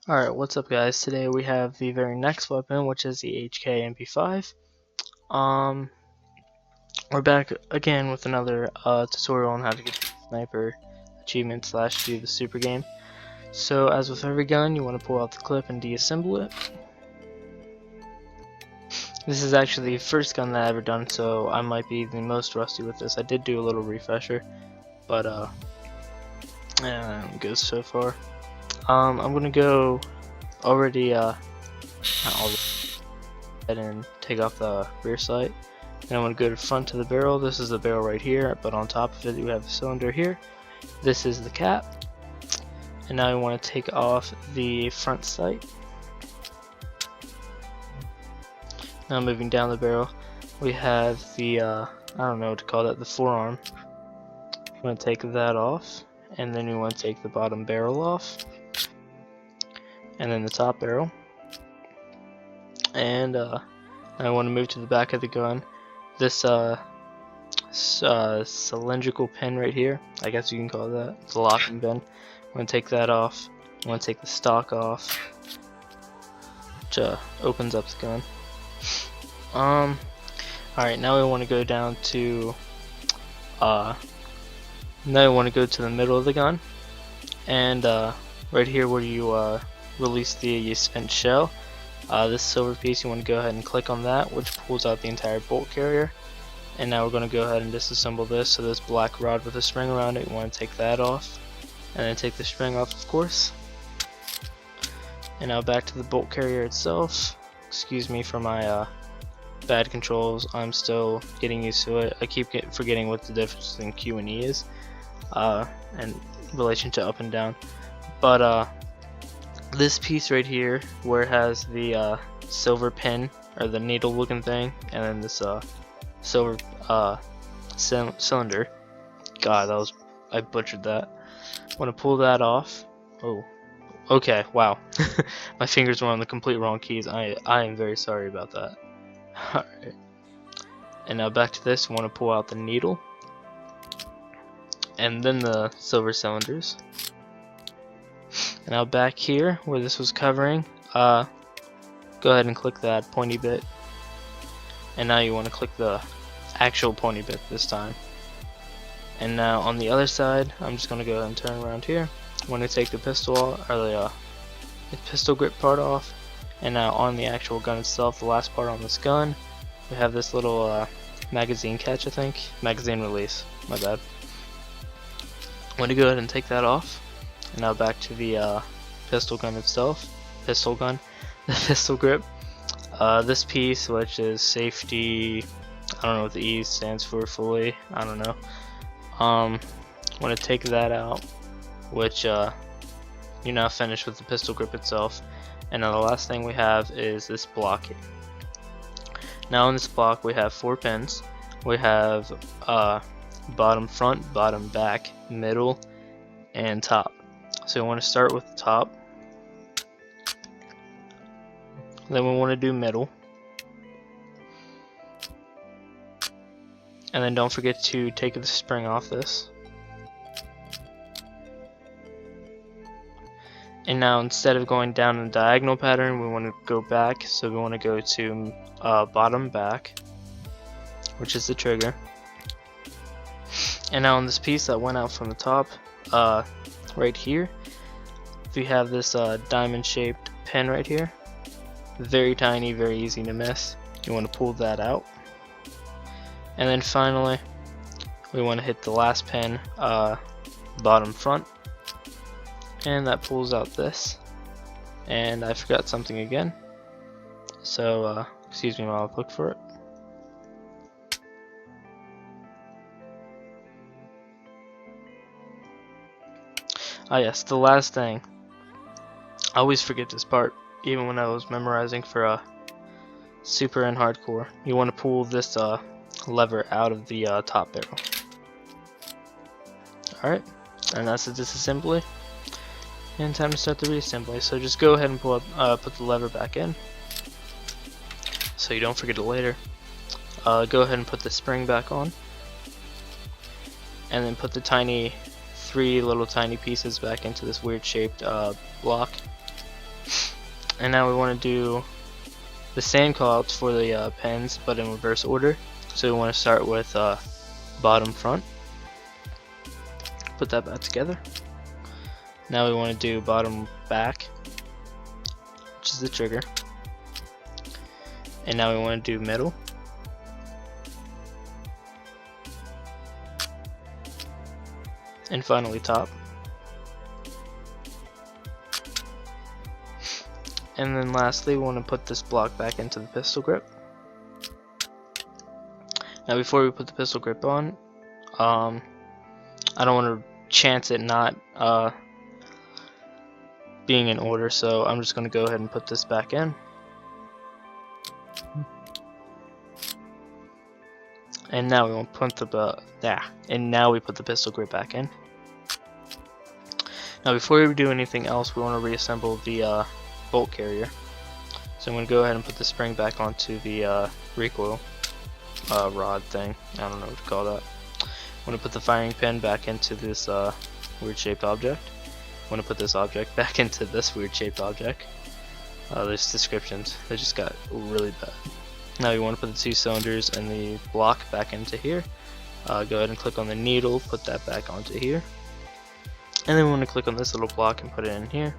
Alright, what's up guys? Today we have the very next weapon, which is the HK MP5. We're back again with another tutorial on how to get the sniper achievement / do the super game. So as with every gun, you want to pull out the clip and deassemble it. This is actually the first gun that I've ever done, so I might be the most rusty with this. I did do a little refresher, but I'm good so far. I'm gonna go already I'll go ahead and take off the rear sight. Then I'm going to go to the front of the barrel. This is the barrel right here, but on top of it you have a cylinder here. This is the cap. And now we want to take off the front sight. Now moving down the barrel, we have the I don't know what to call that, the forearm. We want to take that off, and then we want to take the bottom barrel off, and then the top barrel. And I want to move to the back of the gun. This cylindrical pin right here, I guess you can call it that. It's a locking pin. I'm going to take that off. I'm going to take the stock off, which opens up the gun. Alright, now we want to go down to now we want to go to the middle of the gun, and right here where you release the spent shell, this silver piece, you want to go ahead and click on that, which pulls out the entire bolt carrier. And now we're going to go ahead and disassemble this. So this black rod with a spring around it, you want to take that off, and then take the string off, of course. And now back to the bolt carrier itself. Excuse me for my bad controls, I'm still getting used to it. I keep forgetting what the difference between Q and E is, in relation to up and down. But this piece right here, where it has the silver pin, or the needle looking thing, and then this silver cylinder. God, I butchered that. I want to pull that off. Oh, okay, wow. My fingers were on the complete wrong keys. I am very sorry about that. Alright. And now back to this, we want to pull out the needle, and then the silver cylinders. And now back here, where this was covering, go ahead and click that pointy bit. And now you want to click the actual pointy bit this time. And now on the other side, I'm just going to go ahead and turn around here. I want to take the pistol or the pistol grip part off. And now on the actual gun itself, the last part on this gun, we have this little magazine catch, I think. Magazine release, my bad. I'm going to go ahead and take that off. And now back to the pistol gun itself. The pistol grip. This piece, which is safety, I don't know what the E stands for fully, I don't know. Want to take that out, which you're now finished with the pistol grip itself. And now the last thing we have is this block here. Now in this block we have 4 pins. We have bottom front, bottom back, middle, and top. So we want to start with the top. Then we want to do middle. And then don't forget to take the spring off this. And now instead of going down in a diagonal pattern, we want to go back. So we want to go to bottom back, which is the trigger. And now on this piece that went out from the top, right here, we have this diamond shaped pin right here. Very tiny, very easy to miss. You want to pull that out. And then finally, we want to hit the last pin, bottom front. And that pulls out this. And I forgot something again. So, excuse me while I look for it. Ah yes, the last thing. I always forget this part, even when I was memorizing for super and hardcore. You want to pull this lever out of the top barrel. Alright, and that's the disassembly. And time to start the reassembly. So just go ahead and put the lever back in, so you don't forget it later. Go ahead and put the spring back on, and then put the 3 little tiny pieces back into this weird shaped block. And now we want to do the same callouts for the pens, but in reverse order. So we want to start with bottom front. Put that back together. Now we want to do bottom back, which is the trigger. And now we want to do middle. And finally top. And then lastly, we want to put this block back into the pistol grip. Now before we put the pistol grip on, I don't want to chance it not being in order, so I'm just going to go ahead and put this back in. And now we want to put the pistol grip back in. Now before we do anything else, we want to reassemble the bolt carrier. So I'm going to go ahead and put the spring back onto the recoil rod thing. I don't know what to call that. I'm going to put the firing pin back into this weird shaped object. I'm going to put this object back into this weird shaped object. There's descriptions, they just got really bad. Now you want to put the 2 cylinders and the block back into here. Go ahead and click on the needle, put that back onto here. And then we want to click on this little block and put it in here.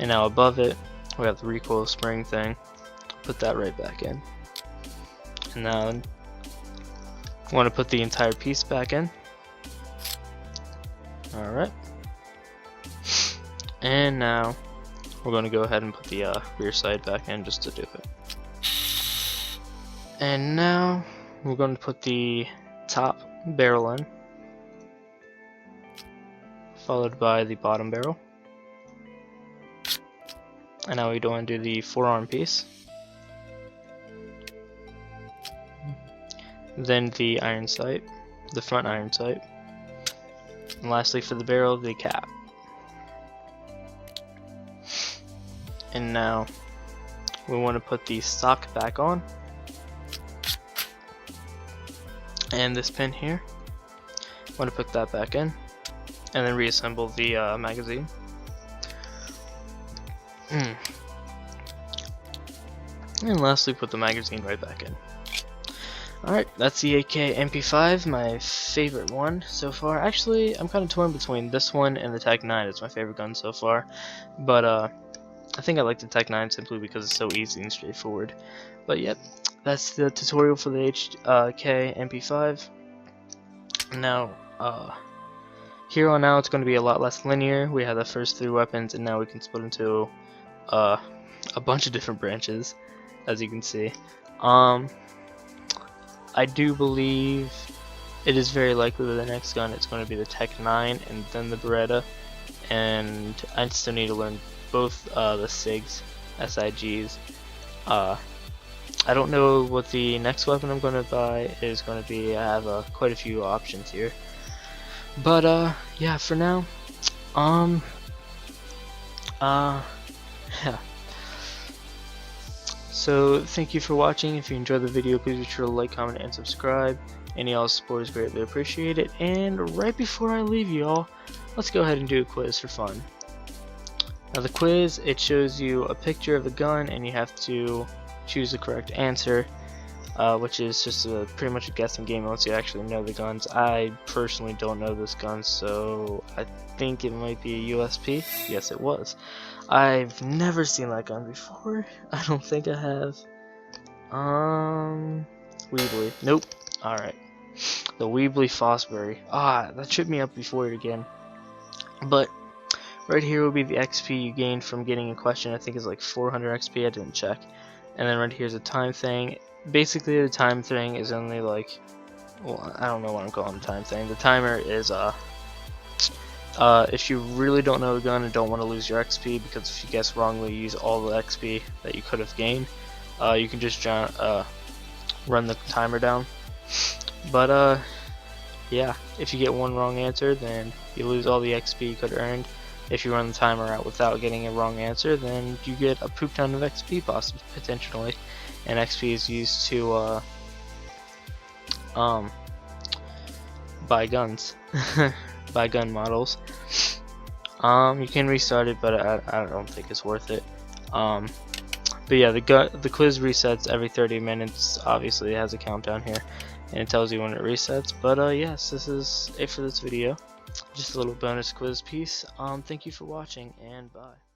And now above it, we have the recoil spring thing. Put that right back in. And now we want to put the entire piece back in. Alright. And now we're going to go ahead and put the rear side back in just to do it. And now we're going to put the top barrel in, followed by the bottom barrel. And now we want to do the forearm piece, then the iron sight, the front iron sight, and lastly for the barrel, the cap. And now we want to put the stock back on, and this pin here, I want to put that back in, and then reassemble the magazine. And lastly, put the magazine right back in. Alright, that's the AK MP5, my favorite one so far. Actually, I'm kind of torn between this one and the Tech 9. It's my favorite gun so far, but I think I like the Tech 9 simply because it's so easy and straightforward. But yep, that's the tutorial for the HK MP5. Now, here on out, it's going to be a lot less linear. We have the first 3 weapons, and now we can split into a bunch of different branches, as you can see. I do believe it is very likely that the next gun it's going to be the Tech 9 and then the Beretta, and I still need to learn both the SIGs, SIGs. I don't know what the next weapon I'm going to buy is going to be. I have quite a few options here, but yeah, for now, yeah. So thank you for watching. If you enjoyed the video, please be sure to like, comment, and subscribe. Any all support is greatly appreciated. And right before I leave y'all, let's go ahead and do a quiz for fun. Now the quiz, it shows you a picture of the gun and you have to choose the correct answer, which is just pretty much a guessing game once you actually know the guns. I personally don't know this gun, so I think it might be a USP. Yes, it was. I've never seen that gun before. I don't think I have. Weebly. Nope. Alright. The Weebly Fosbury. That tripped me up before it again. But right here will be the XP you gained from getting a question. I think it's like 400 XP. I didn't check. And then right here's a time thing. Basically, the time thing is only like, well, I don't know what I'm calling the time thing. The timer is if you really don't know a gun and don't want to lose your XP, because if you guess wrongly, you use all the XP that you could have gained, you can just run the timer down. But yeah, if you get one wrong answer, then you lose all the XP you could have earned. If you run the timer out without getting a wrong answer, then you get a poop ton of XP potentially, and XP is used to buy guns. Buy gun models. You can restart it, but I don't think it's worth it. But yeah, the quiz resets every 30 minutes. Obviously it has a countdown here and it tells you when it resets. But yes, this is it for this video. Just a little bonus quiz piece. Thank you for watching, and bye.